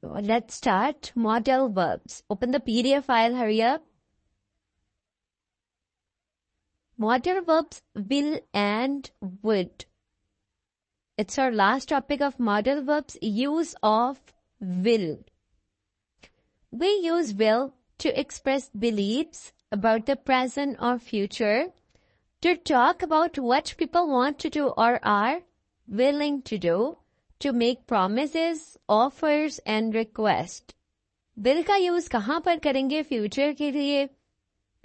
Let's start. Modal verbs. Open the PDF file, hurry up. Modal verbs will and would. It's our last topic of modal verbs, use of will. We use will to express beliefs about the present or future, to talk about what people want to do or are willing to do, to make promises, offers and request. will का use कहाँ पर करेंगे? Future के लिए,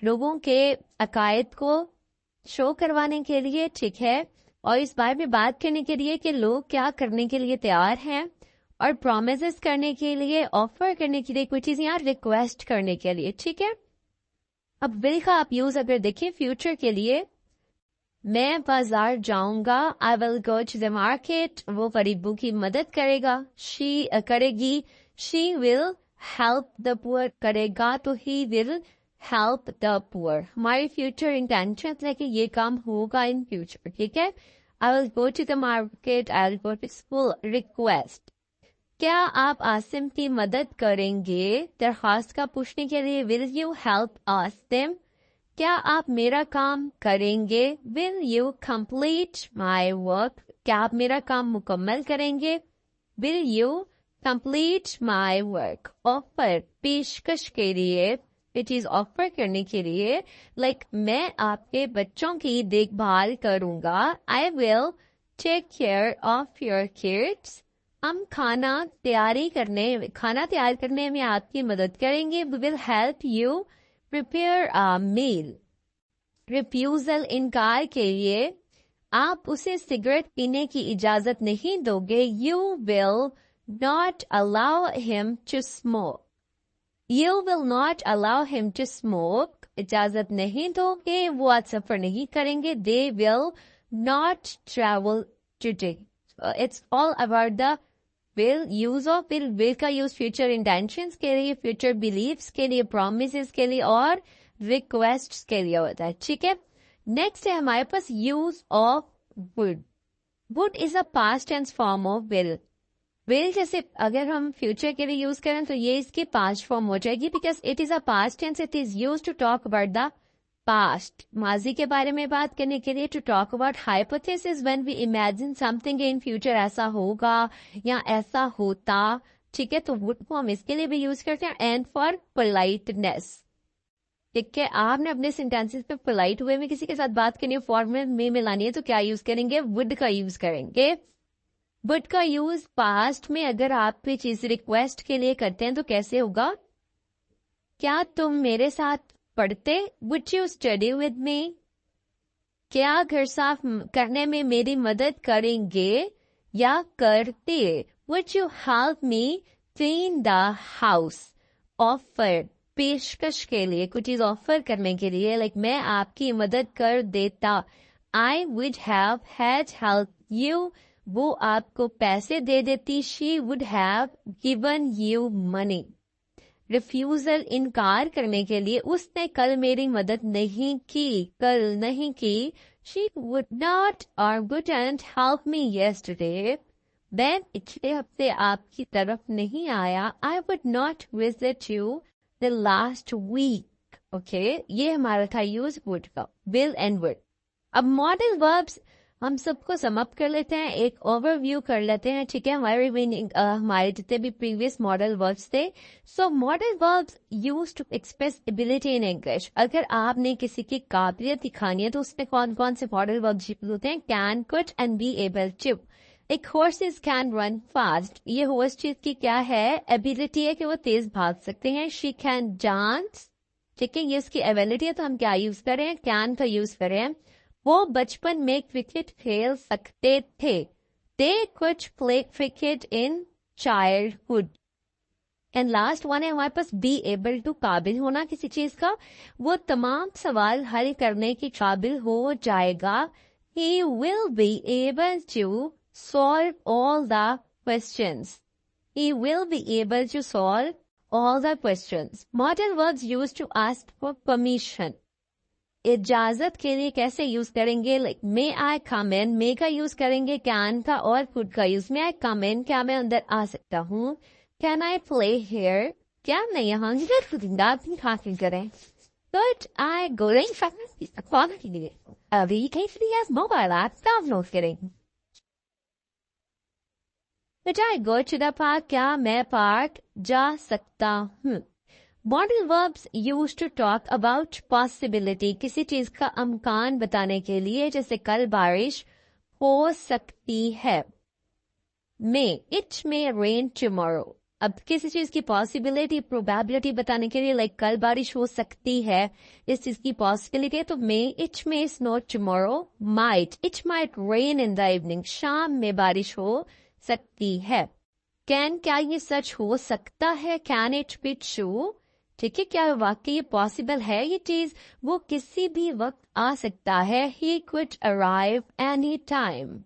लोगों के अकायद को show करवाने के लिए, ठीक है, और इस बारे में बात करने के लिए कि लोग क्या करने के लिए तैयार हैं, और प्रोमिसेस करने के लिए, ऑफर करने के लिए, कोई चीज यहाँ रिक्वेस्ट करने के लिए, ठीक है। अब विल का आप यूज अगर देखें फ्यूचर के लिए, मैं बाजार जाऊंगा, I will go to the market, वो गरीबों की मदद करेगा, करेगी, she will help the poor, करेगा तो he will help the poor. हमारी फ्यूचर इंटेंशन है कि ये काम होगा इन फ्यूचर, ठीक है। I will go to the market, I will go to school. Request, क्या आप आसिम की मदद करेंगे? दरखास्त का पूछने के लिए विल यू हेल्प आसिम? क्या आप मेरा काम करेंगे? Will you complete my work? क्या आप मेरा काम मुकम्मल करेंगे? Will you complete my work. Offer, पेशकश के लिए, इट इज ऑफर करने के लिए, लाइक मैं आपके बच्चों की देखभाल करूंगा, I will take care of your kids. हम खाना तैयार करने में आपकी मदद करेंगे, we will help you prepare a meal. Refusal, इनकार के लिए, आप उसे सिगरेट पीने की इजाजत नहीं दोगे, you will not allow him to smoke. You will not allow him to smoke, इजाजत नहीं दोगे, वो आज सफर नहीं करेंगे, they will not travel today. It's all about the will, use of will. Will का यूज फ्यूचर इंटेंशंस के लिए, फ्यूचर बिलीव्स के लिए, प्रोमिसेस के लिए और रिक्वेस्ट के लिए होता है, ठीक है। नेक्स्ट है हमारे पास use of would. Would is a past tense form of will. Will जैसे अगर हम फ्यूचर के लिए यूज करें तो ये इसकी पास्ट फॉर्म हो जाएगी, because it is a past tense, it is use to talk about the past, माजी के बारे में बात करने के लिए, to talk about hypothesis when we imagine something in future, ऐसा होगा या ऐसा होता, ठीक है। तो वुड को हम इसके लिए भी यूज करते हैं। एंड फॉर पोलाइटनेस, ठीक है, आपने अपने सेंटेंसेस पे पोलाइट वे में किसी के साथ बात करनी है, फॉर्मल में मिलानी है, तो क्या यूज करेंगे? वुड का यूज करेंगे। वुड का यूज पास्ट में अगर आप कोई चीज रिक्वेस्ट के लिए करते हैं तो कैसे होगा? क्या तुम मेरे साथ पढ़ते? Would you study with me? क्या घर साफ करने में मेरी मदद करेंगे या करते? Would you help me clean the house? Offer, पेशकश के लिए, कुछ चीज ऑफर करने के लिए, लाइक मैं आपकी मदद कर देता, I would have had help you, वो आपको पैसे दे देती, she would have given you money. Refusal, इनकार करने के लिए, उसने कल मेरी मदद नहीं की, शी वुड नॉट और वुडंट हेल्प मी यस्टरडे, मैं पिछले हफ्ते आपकी तरफ नहीं आया, I would not visit you the last week. Okay, ये हमारा था यूज वुड का, विल एंड वुड। अब मॉडल वर्ब्स हम सबको समअप कर लेते हैं, एक ओवरव्यू कर लेते हैं, ठीक है। हमारे जितने भी प्रीवियस मॉडल वर्ब्स थे। So modal verbs used to express ability in English. अगर आपने किसी की काबिलियत दिखानी है तो उसमें कौन कौन से मॉडल वर्ब्स होते हैं? Can, could and be able to. एक हॉर्सेस कैन रन फास्ट, ये हॉर्स चीज की क्या है? एबिलिटी है कि वो तेज भाग सकते हैं। शी कैन डांस, ठीक है, ये उसकी एबिलिटी है, तो हम क्या यूज करें? कैन का यूज करें। वो बचपन में क्रिकेट खेल सकते थे, they could play cricket in childhood. And last one है हमारे पास बी एबल टू, काबिल होना किसी चीज का, वो तमाम सवाल हल करने की काबिल हो जाएगा, he will be able to solve all the questions, he will be able to solve all the questions. Modal verbs used to ask for permission. इजाजत के लिए कैसे यूज करेंगे? लाइक मे आई कम इन, मे का यूज करेंगे, कैन का और कुड का यूज। मे आई कम इन, क्या मैं अंदर आ सकता हूँ? कैन आई प्ले हेयर, क्या मैं यहाँ भी हासिल करें? Could I go to quality? VKC has mobile app, download करें. Could I go to the park? क्या मैं पार्क जा सकता हूँ? Modal verbs used to talk about possibility, किसी चीज का अमकान बताने के लिए, जैसे कल बारिश हो सकती है. May, it may rain tomorrow. अब किसी चीज की पॉसिबिलिटी, प्रोबेबिलिटी बताने के लिए, लाइक कल बारिश हो सकती है, इस चीज की पॉसिबिलिटी है, तो may, it may snow tomorrow. Might, it might rain in the evening, शाम में बारिश हो सकती है. कैन, क्या ये सच हो सकता है? Can it be true? ठीक है, क्या वाकई ये पॉसिबल है? ये चीज वो किसी भी वक्त आ सकता है. He could arrive any time.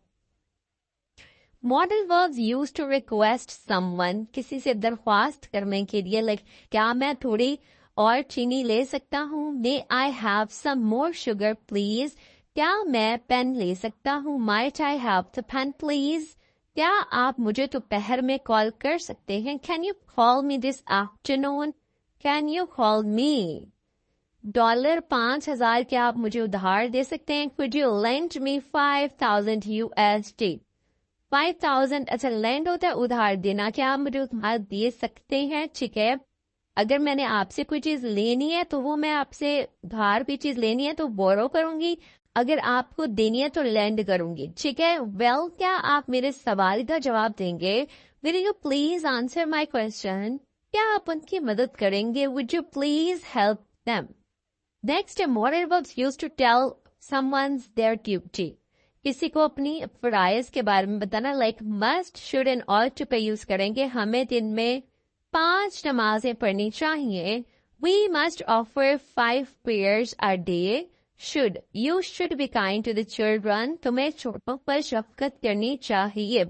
Modal verbs used to request someone, किसी से दरख्वास्त करने के लिए, लाइक क्या मैं थोड़ी और चीनी ले सकता हूँ? May I have some more sugar please? क्या मैं पेन ले सकता हूँ? Might I have the pen please? क्या आप मुझे दोपहर में कॉल कर सकते हैं? Can you call me this afternoon? Can you call me? $5,000 क्या आप मुझे उधार दे सकते हैं? Could you lend me 5,000 USD? 5,000, अच्छा लैंड होता है उधार देना. क्या आप मुझे उधार दे सकते हैं? ठीक है, अगर मैंने आपसे कोई चीज लेनी है तो वो मैं आपसे उधार भी चीज लेनी है तो बोरो करूंगी, अगर आपको देनी है तो लैंड करूंगी. ठीक है. वेल, क्या आप मेरे सवाल का जवाब देंगे? Will you please answer my question? क्या आप उनकी मदद करेंगे? Would you please help them? Next, model verbs used to tell someone's their duty, किसी को अपनी फराइज के बारे में बताना, like must, should and ought पे यूज करेंगे. हमें दिन में 5 नमाजें पढ़नी चाहिए. We must offer 5 prayers a day. Should, you should be kind to the children, तुम्हें छोटों पर शफकत करनी चाहिए.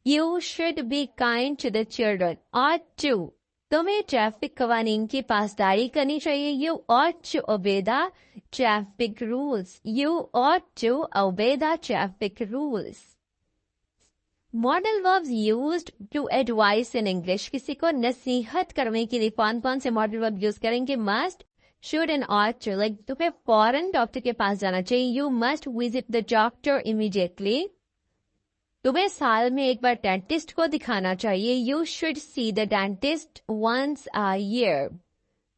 You should be kind to the children. Ought to, तुम्हें ट्रैफिक कवानीन की पासदारी करनी चाहिए. You ought to obey the traffic rules. You ought to obey the traffic rules. Modal verbs used to advise in English, किसी को नसीहत करने के लिए कौन कौन से modal verb यूज करेंगे? Must, should and ought to, like तुम्हें फौरन डॉक्टर के पास जाना चाहिए. You must visit the doctor immediately. तुम्हें साल में एक बार डेंटिस्ट को दिखाना चाहिए. You should see the dentist once a year.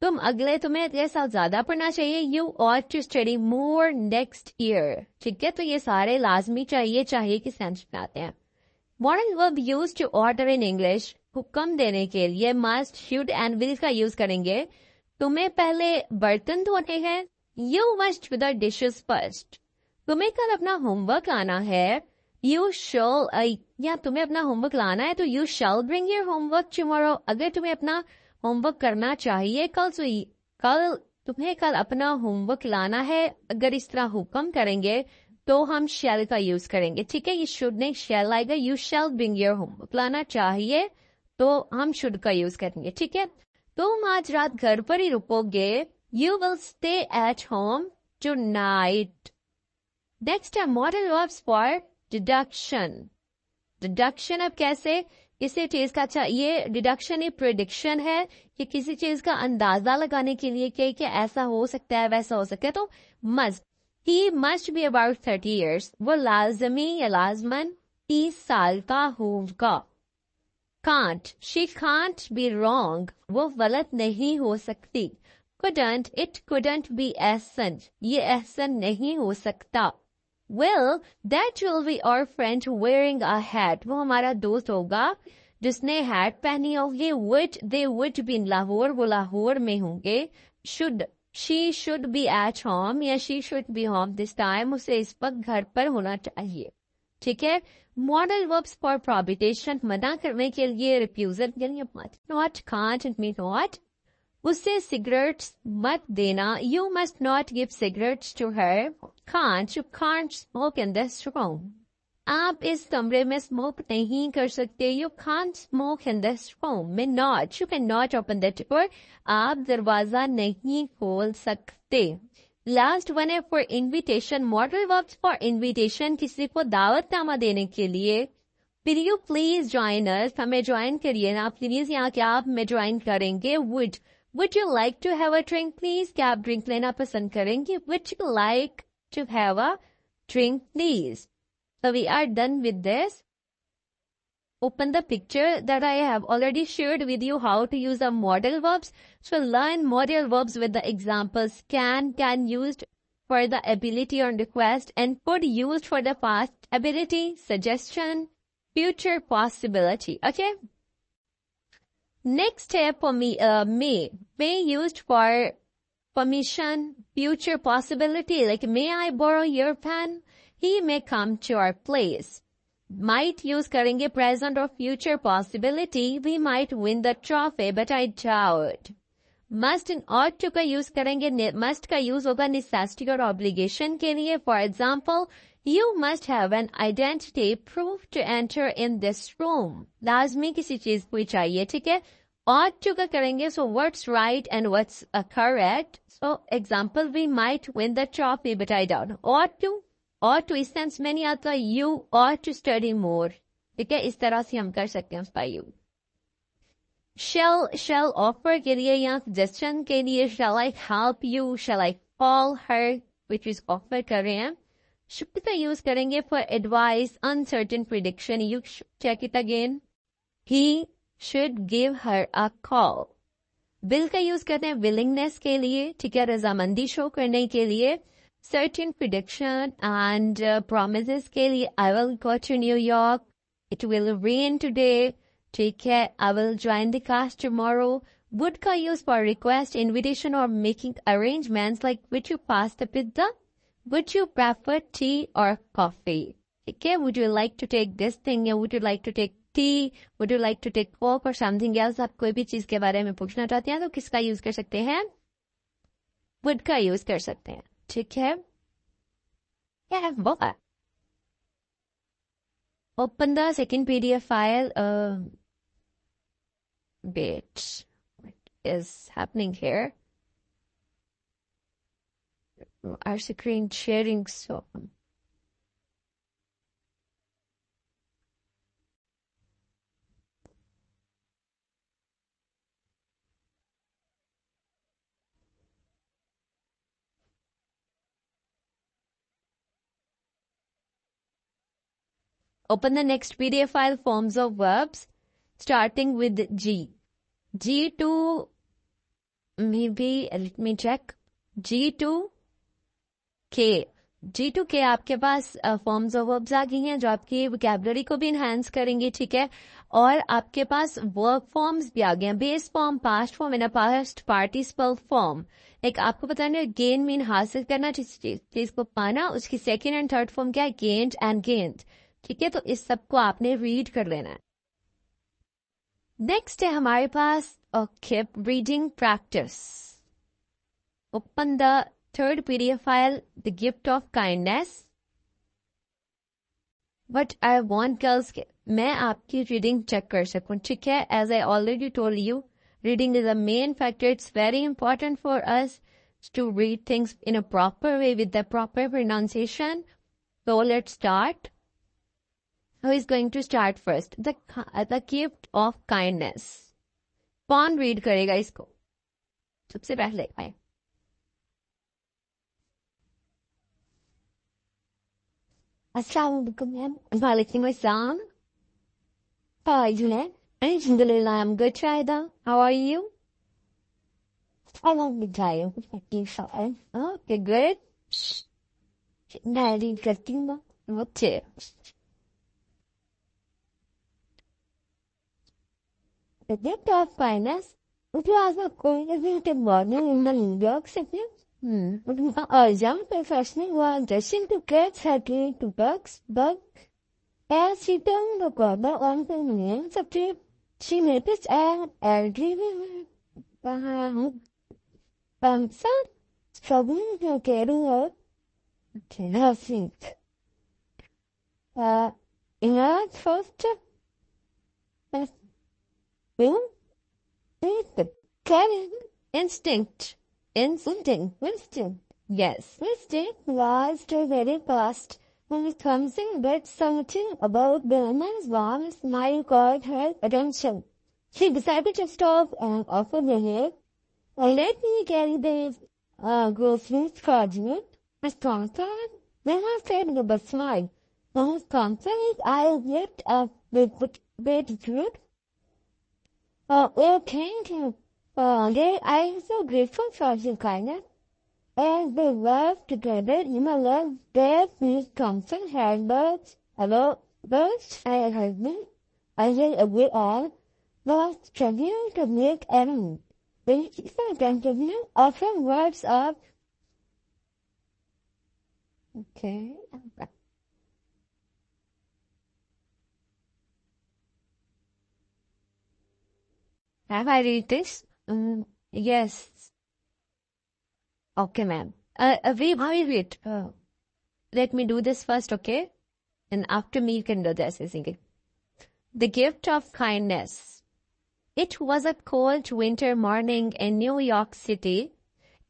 तुम्हें अगले साल ज्यादा पढ़ना चाहिए. You ought to study more next year. ठीक है, तो ये सारे लाजमी चाहिए कि सेंस बनाते हैं. Model verb use to order in English, हुक्म देने के लिए मस्ट, शुड एंड विल का यूज करेंगे. तुम्हें पहले बर्तन धोने हैं. You must do the dishes first. तुम्हें कल अपना होमवर्क लाना है. यू शैल, या तुम्हें अपना होमवर्क लाना है तो you shall bring your homework tomorrow. अगर तुम्हें अपना होमवर्क करना चाहिए कल, तो तुम्हें कल अपना होमवर्क लाना है. अगर इस तरह हुक्म करेंगे तो हम शैल का यूज करेंगे. ठीक है, ये शुड नहीं शैल आएगा. You shall bring your homework, लाना चाहिए तो हम शुड का यूज करेंगे. ठीक है, तुम आज रात घर पर ही रुकोगे. You will stay at home tonight. Next है modal verbs for deduction. Deduction अब कैसे? किसी चीज का, अच्छा ये डिडक्शन ये प्रिडिक्शन है कि किसी चीज का अंदाजा लगाने के लिए कि ऐसा हो सकता है वैसा हो सकता है. तो must, he must be about 30 years. वो लाजमी या लाजमन 30 साल का होगा. Can't, she can't be wrong, वो गलत नहीं हो सकती. couldn't, it couldn't be ऐसन, ये ऐसन नहीं हो सकता. Well, that will be our friend wearing a hat. वो हमारा दोस्त होगा जिसने हैट पहनी होगी. Would, they would be in Lahore, वो लाहौर में होंगे. Should, she should be at home, या she should be home this time. उसे इस वक्त घर पर होना चाहिए. ठीक है. Modal verbs for prohibition, मना करने के लिए, refusal के लिए must, not, can't and may not. उससे सिगरेट्स मत देना. You must not give cigarettes to her. Can't, you can't smoke in this room. आप इस कमरे में स्मोक नहीं कर सकते. You can't smoke in this room. May not, you cannot open the door. आप दरवाजा नहीं खोल सकते. लास्ट वन है for invitation. Model verbs for invitation, किसी को दावतनामा देने के लिए. Will you please join us? हमें ज्वाइन करिए ना प्लीज. यहाँ क्या आप हमें ज्वाइन करेंगे? Would you like to have a drink, please? क्या आप ड्रिंक लेना पसंद करेंगे? Would you like to have a drink, please? So we are done with this. Open the picture that I have already shared with you how to use the modal verbs. So learn modal verbs with the examples can used for the ability on request, and could used for the past ability, suggestion, future possibility. Okay. Next step for me, may used for permission, future possibility, like may I borrow your pen? He may come to our place. Might use करेंगे present or future possibility. We might win the trophy, but I doubt. Must and ought to का use करेंगे. Must का use होगा necessity और obligation के लिए. For example, you must have an identity proof to enter in this room. लाजमी किसी चीज कोई चाहिए, ठीक है? Ought to का करेंगे. So what's right and what's correct? So example, we might win the trophy, but I doubt. Ought to इस सेंस में नहीं आता. You ought to study more. ठीक है, इस तरह से हम कर सकते हैं उसका यूज. Shall offer के लिए या suggestion के लिए shall I help you, shall I call her, which is offer कर रहे हैं. Should का यूज करेंगे for advice, uncertain prediction. You check it again. He should give her a call. Will का यूज करते हैं willingness के लिए, ठीक है, रजामंदी शो करने के लिए. Certain prediction and promises के लिए I will go to New York. It will rain today. ठीक है, I will join the class tomorrow. Would का use for request, invitation or making arrangements, like would you pass the pizza? Would you prefer tea or coffee? ठीक है, would you like to take this thing या would you like to take tea? Would you like to take coke or something else? आप कोई भी चीज के बारे में पूछना चाहते हैं तो किसका यूज कर सकते हैं? Would का यूज कर सकते हैं. ठीक है, क्या बोला? Open the second PDF file. Wait, what is happening here? Our screen sharing, so open the next PDF file, forms of verbs, starting with G. G to, maybe, let me check. G to K. G to K आपके पास forms of verbs आ गई हैं जो आपकी vocabulary को भी enhance करेंगे, ठीक है? और आपके पास वर्क फॉर्म्स भी आ गए हैं. Base form, past form and past participle form. एक आपको पता है गेन मीन हासिल करना, जिस चीज को पाना, उसकी सेकेंड एंड थर्ड फॉर्म क्या है? Gained and gained. ठीक है, तो इस सबको आपने रीड कर लेना है. नेक्स्ट है हमारे पास okay reading practice. Open the third PDF file, the gift of kindness. But I want girls के मैं आपकी रीडिंग चेक कर सकूं, ठीक है? As I already told you, reading is a main factor. It's very important for us to read things in a proper way with the proper pronunciation. So let's start. Who is going to start first? The gift of kindness. कौन read करेगा इसको? सबसे पहले आए. Assalamu alaikum, ma'am. Walaikum assalam. How are you, ma'am? Alhamdulillah, I'm good, Shaida. How are you? I'm on the diet. Okay, good. Very interesting. Okay. The gift of kindness. Would you ask a question to morning in the New York City? A young professional was dressing to get happy to bugs, but as she turned the corner on the names of trip, she noticed an elderly person struggling to carry her to her feet. In her first boom, the carrying instinct. Yes, instinct was very fast Something but something about the woman's warm smile caught her attention. She decided to stop and offer the help. Let me carry the groceries for you. Miss Thompson, then I said with a smile. Miss Thompson's eyes lit up with gratitude. Well, thank you. I am so grateful for your kindness. As they worked together in a love, there Miss Thompson had birds and her husband, as we all, was struggling to make ends meet. The teacher gentlemen often words of okay. Have I read this? Yes. Okay, ma'am. How is it? Let me do this first, okay? And after me, you can do this, isn't it? The gift of kindness. It was a cold winter morning in New York City.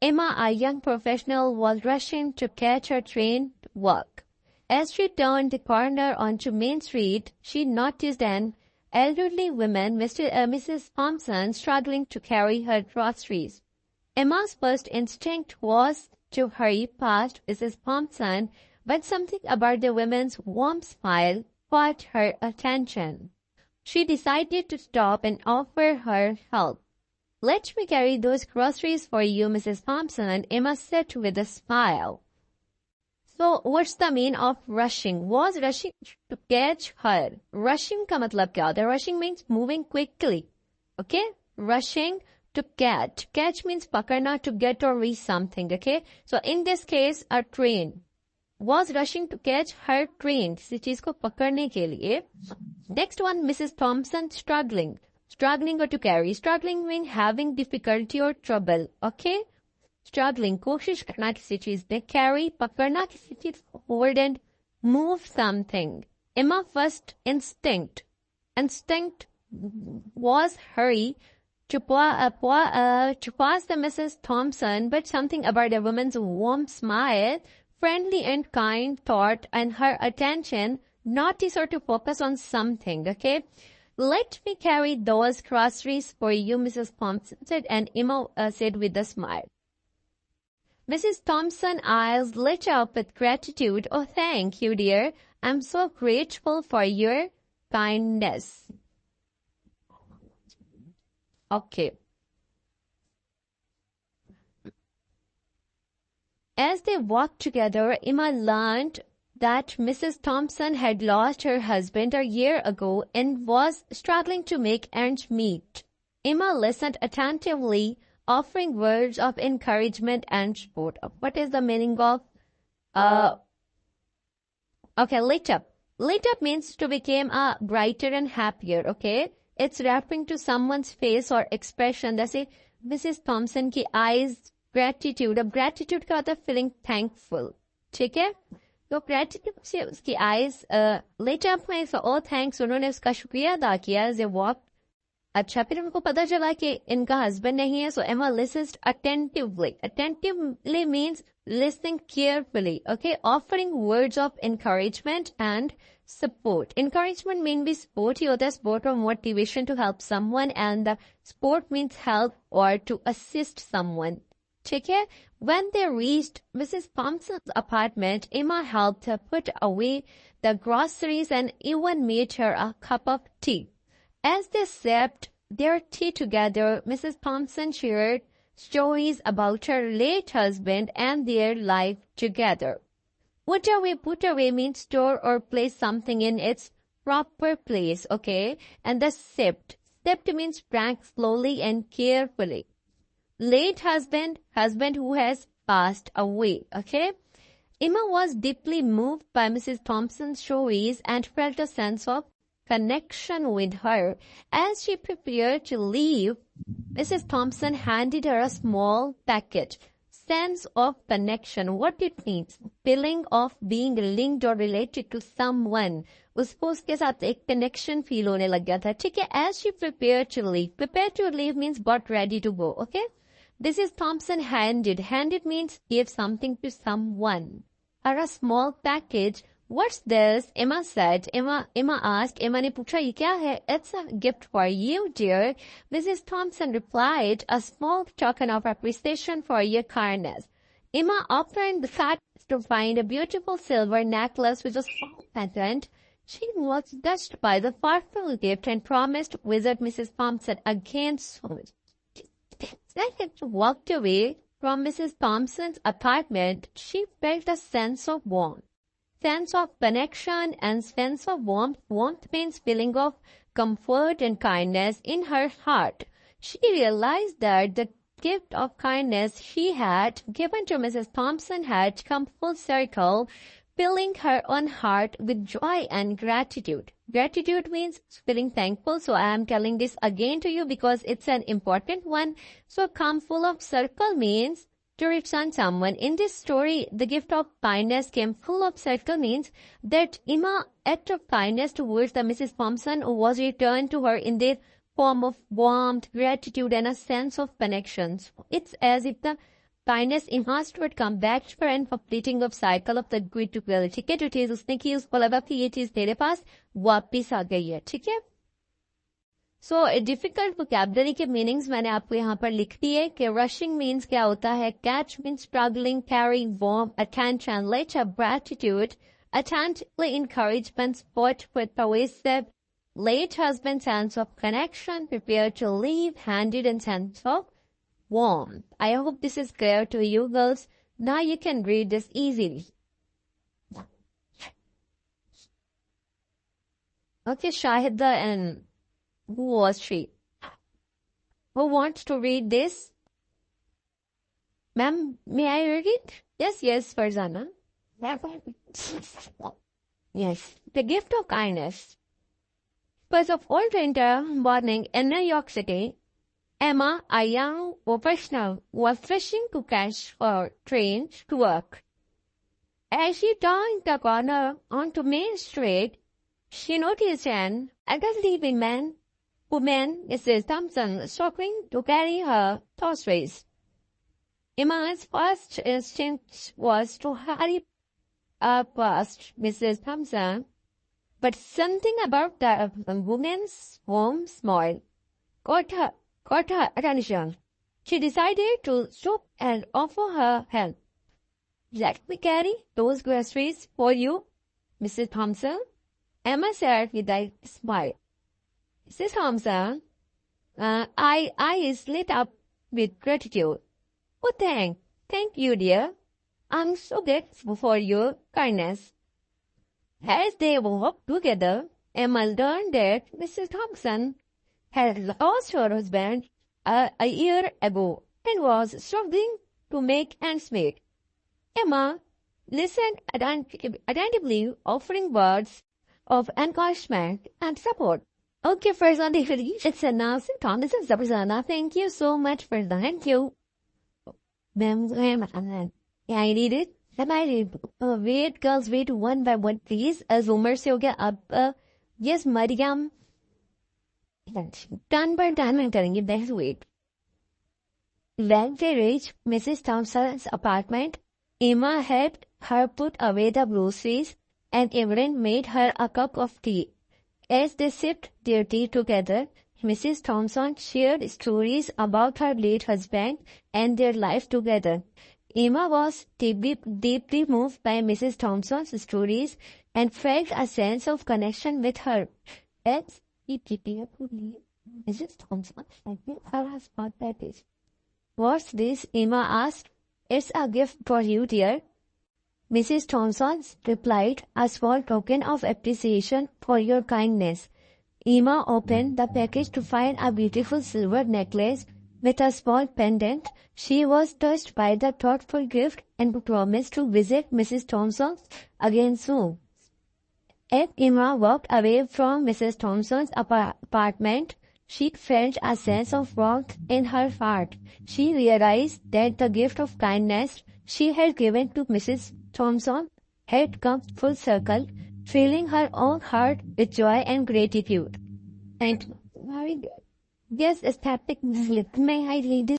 Emma, a young professional, was rushing to catch her train to work. As she turned the corner onto Main Street, she noticed an elderly woman, Mrs. Thompson, struggling to carry her groceries. Emma's first instinct was to hurry past Mrs. Thompson, but something about the woman's warm smile caught her attention. She decided to stop and offer her help. "Let me carry those groceries for you, Mrs. Thompson," Emma said with a smile. So, what's the meaning of rushing? Was rushing to catch her? Rushing का मतलब क्या होता है? Rushing means moving quickly. Okay? Rushing to catch. Catch means पकड़ना, to get or reach something. Okay? So, in this case, a train was rushing to catch her train. किसी चीज को पकड़ने के लिए. Next one, Mrs. Thompson struggling. Struggling or to carry. Struggling means having difficulty or trouble. Okay? Struggling, कोशिश करना किसी चीज में. Carry, पकड़ना किसी चीज को. Hold and move something. Emma first instinct was hurry to pass the Mrs. Thompson, but something about the woman's warm smile, friendly and kind thought, and her attention, notice or to focus on something, okay? "Let me carry those groceries for you," Mrs. Thompson said, and Emma said with a smile. Mrs. Thompson's eyes lit up with gratitude. "Oh, thank you, dear. I'm so grateful for your kindness." Okay. As they walked together, Emma learned that Mrs. Thompson had lost her husband a year ago and was struggling to make ends meet. Emma listened attentively, offering words of encouragement and support. What is the meaning of okay, lit up. Lit up means to become brighter and happier, okay? It's referring to someone's face or expression. जैसे Mrs. Thompson की eyes gratitude. अब gratitude का होता है feeling thankful. ठीक है? तो gratitude से उसकी eyes lit up में oh thanks, उन्होंने उसका शुक्रिया अदा किया as they walked. अच्छा, फिर उनको पता चला कि इनका हस्बैंड नहीं है. So Emma listened attentively. Attentively means listening carefully. Okay, offering words of encouragement and support. Encouragement means भी support ही होता है, support or motivation to help someone, and the support means help or to assist someone. ठीक है? When they reached Mrs. Thompson's apartment, Emma helped her put away the groceries and even made her a cup of tea. As they sipped their tea together, Mrs. Thompson shared stories about her late husband and their life together. Put away means store or place something in its proper place, okay? And the sipped means drank slowly and carefully. Late husband who has passed away, okay? Emma was deeply moved by Mrs. Thompson's stories and felt a sense of connection with her. As she prepared to leave, Mrs. Thompson handed her a small package. Sense of connection, what it means? Feeling of being linked or related to someone. उसको उसके साथ एक connection feel होने लग गया था. ठीक है? As she prepared to leave. Prepared to leave means got ready to go. Okay? This is Thompson handed. Handed means give something to someone. Or a small package What's this? Emma said. Emma asked. Emma ने पूछा ये क्या है? It's a gift for you, dear. Mrs. Thompson replied, a small token of appreciation for your kindness. Emma opened the sack to find a beautiful silver necklace with a small pendant. She was touched by the thoughtful gift and promised to visit Mrs. Thompson again soon. As she walked away from Mrs. Thompson's apartment, she felt a sense of warmth. Sense of connection and sense of warmth. Warmth means feeling of comfort and kindness in her heart. She realized that the gift of kindness she had given to Mrs. Thompson had come full circle, filling her own heart with joy and gratitude. Gratitude means feeling thankful. So I am telling this again to you because it's an important one. So come full of circle means to return someone. In this story, the gift of kindness came full of circle means that Emma's act of kindness towards the Mrs. Thompson was returned to her in the form of warmth, gratitude, and a sense of connections. It's as if the kindness enhanced would come back to her and completing of cycle of the good to well. ठीक है, जो चीज उसने की उसको लगा कि ये चीज तेरे पास वापिस आ गई है. ठीक है. सो डिफिकल्ट वोकैबुलरी के मीनिंग्स मैंने आपको यहाँ पर लिख दिए कि रशिंग मीन्स क्या होता है, catch means struggling, carry, warm, attention, let up, gratitude, attentively encouragement, support with pervasive, late husband, sense of connection, prepared to leave, handed, and sense of warmth. I hope this is clear to you girls. Now you can read this easily. Okay, Shahida, and who was she? Who wants to read this? Ma'am, may I read it? Yes, Farzana. Yes, the gift of kindness. Because of old winter morning in New York City, Emma, a young professional, was rushing to catch her train to work. As she turned the corner onto Main Street, she noticed an elderly woman, Mrs. Thompson, struggling to carry her groceries. Emma's first instinct was to hurry past Mrs. Thompson, but something about the woman's warm smile caught her attention. She decided to stop and offer her help. Let me carry those groceries for you, Mrs. Thompson, Emma said with a smile. Mrs. Thompson, eyes lit up with gratitude. Oh, thank you, dear. I'm so grateful for your kindness. As they walked together, Emma learned that Mrs. Thompson had lost her husband a year ago and was struggling to make ends meet. Emma listened attentively, offering words of encouragement and support. Okay, Farzana, it's enough. This is Farzana. Thank you so much for that. Thank you. Ma'am, yeah, I read it. Wait, girls, wait one by one, please. As Umar se ho gaya, ab, yes, Mariam. Turn by turn and telling let's wait. When they reached Mrs. Thompson's apartment, Emma helped her put away the groceries and Evelyn made her a cup of tea. As they sipped their tea together, Mrs. Thompson shared stories about her late husband and their life together. Emma was deeply moved by Mrs. Thompson's stories and felt a sense of connection with her. As he prepared to leave, Mrs. Thompson gave her a small package. What's this? Emma asked. It's a gift for you, dear. Mrs. Thompson replied, a small token of appreciation for your kindness. Emma opened the package to find a beautiful silver necklace with a small pendant. She was touched by the thoughtful gift and promised to visit Mrs. Thompson again soon. As Emma walked away from Mrs. Thompson's apartment, she felt a sense of warmth in her heart. She realized that the gift of kindness she had given to Mrs. Thompson had come full circle, filling her own heart with joy and gratitude. And very good. Yes, aesthetic. May I read this?